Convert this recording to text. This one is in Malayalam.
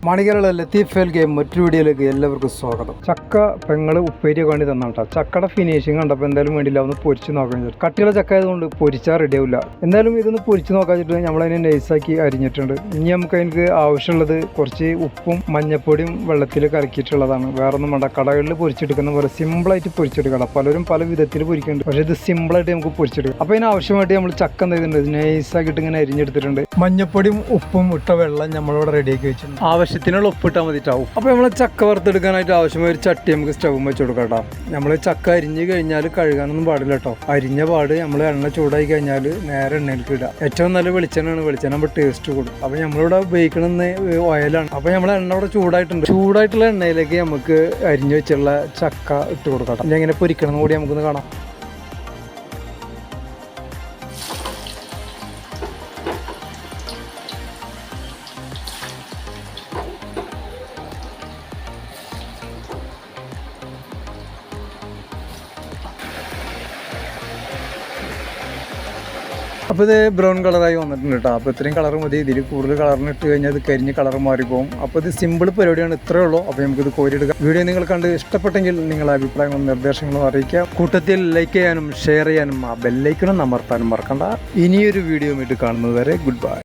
മണികേരള ലത്തീഫ് ഗെയിം മറ്റൊരു വീഡിയോയിലേക്ക് എല്ലാവർക്കും സ്വാഗതം. ചക്ക പെങ്ങള് ഉപ്പേരി വേണ്ടി തന്നാട്ടാ. ചക്കയുടെ ഫിനിഷിങ് കണ്ടപ്പോൾ എന്തായാലും വേണ്ടിയില്ല, ഒന്ന് പൊരിച്ച് നോക്കാൻ. കട്ടിയുള്ള ചക്ക ആയതുകൊണ്ട് പൊരിച്ചാൽ റെഡിയാവില്ല. എന്തായാലും ഇതൊന്ന് പൊരിച്ച് നോക്കാൻ വെച്ചിട്ട് നമ്മളതിനെ നൈസാക്കി അരിഞ്ഞിട്ടുണ്ട്. ഇനി നമുക്ക് അതിന് ആവശ്യമുള്ളത് കുറച്ച് ഉപ്പും മഞ്ഞപ്പൊടിയും വെള്ളത്തിൽ കലക്കിയിട്ടുള്ളതാണ്. വേറെ ഒന്നും വേണ്ട. കടകളിൽ പൊരിച്ചെടുക്കുന്ന പോലെ സിമ്പിളായിട്ട് പൊരിച്ചെടുക്കണം. പലരും പല വിധത്തിൽ പൊരിക്കുന്നുണ്ട്, പക്ഷേ ഇത് സിമ്പിളായിട്ട് നമുക്ക് പൊരിച്ചെടുക്കാം. അപ്പോൾ ഇതിന് ആവശ്യമായിട്ട് നമ്മൾ ചക്ക എന്ത് ചെയ്തിട്ടുണ്ട്, നൈസാക്കിയിട്ട് ഇങ്ങനെ അരിഞ്ഞെടുത്തിട്ടുണ്ട്. മഞ്ഞപ്പൊടിയും ഉപ്പും ഇട്ട വെള്ളം നമ്മളിവിടെ റെഡിയാക്കി വെച്ചിട്ടുണ്ട്. ആവശ്യത്തിനുള്ള ഉപ്പിട്ടാൽ മതിട്ടാവും. അപ്പോൾ നമ്മൾ ചക്ക വറുത്തെടുക്കാനായിട്ട് ആവശ്യമായ ഒരു ചട്ടി നമുക്ക് സ്റ്റൗ വെച്ച് കൊടുക്കാം കേട്ടോ. നമ്മൾ ചക്ക അരിഞ്ഞ് കഴിഞ്ഞാൽ കഴുകാനൊന്നും പാടില്ല കേട്ടോ. അരിഞ്ഞ പാട് നമ്മൾ എണ്ണ ചൂടായി കഴിഞ്ഞാൽ നേരെ എണ്ണയിലേക്ക് ഇടുക. ഏറ്റവും നല്ല വെളിച്ചെണ്ണയാണ്. വെളിച്ചെണ്ണ നമ്മൾ ടേസ്റ്റ് കൊടുക്കും. അപ്പോൾ നമ്മളിവിടെ ഉപയോഗിക്കുന്നത് ഓയിലാണ്. അപ്പോൾ നമ്മൾ എണ്ണ ഇവിടെ ചൂടായിട്ടുണ്ട്. ചൂടായിട്ടുള്ള എണ്ണയിലേക്ക് നമുക്ക് അരിഞ്ഞ് വെച്ചുള്ള ചക്ക ഇട്ട് കൊടുക്കാം. ഇനി എങ്ങനെ പൊരിക്കണം കൂടി നമുക്കൊന്ന് കാണാം. അപ്പോൾ ഇത് ബ്രൗൺ കളറായി വന്നിട്ടുണ്ട് കേട്ടോ. അപ്പോൾ ഇത്രയും കളർ മതി. ഇതിൽ കൂടുതൽ കളറിന് ഇട്ട് കഴിഞ്ഞാൽ ഇത് കരിഞ്ഞ് കളർ മാറിപ്പോകും. അപ്പോൾ ഇത് സിമ്പിൾ പരിപാടിയാണ്. ഇത്രയേ ഉള്ളൂ. അപ്പോൾ നമുക്കിത് കോരിയെടുക്കാം. വീഡിയോ നിങ്ങൾ കണ്ട് ഇഷ്ടപ്പെട്ടെങ്കിൽ നിങ്ങളുടെ അഭിപ്രായങ്ങളും നിർദ്ദേശങ്ങളും അറിയിക്കുക. കൂട്ടത്തിൽ ലൈക്ക് ചെയ്യാനും ഷെയർ ചെയ്യാനും ആ ബെല്ലൈക്കണും അമർത്താനും മറക്കണ്ട. ഇനിയൊരു വീഡിയോ ആയിട്ട് കാണുന്നത് വരെ ഗുഡ് ബൈ.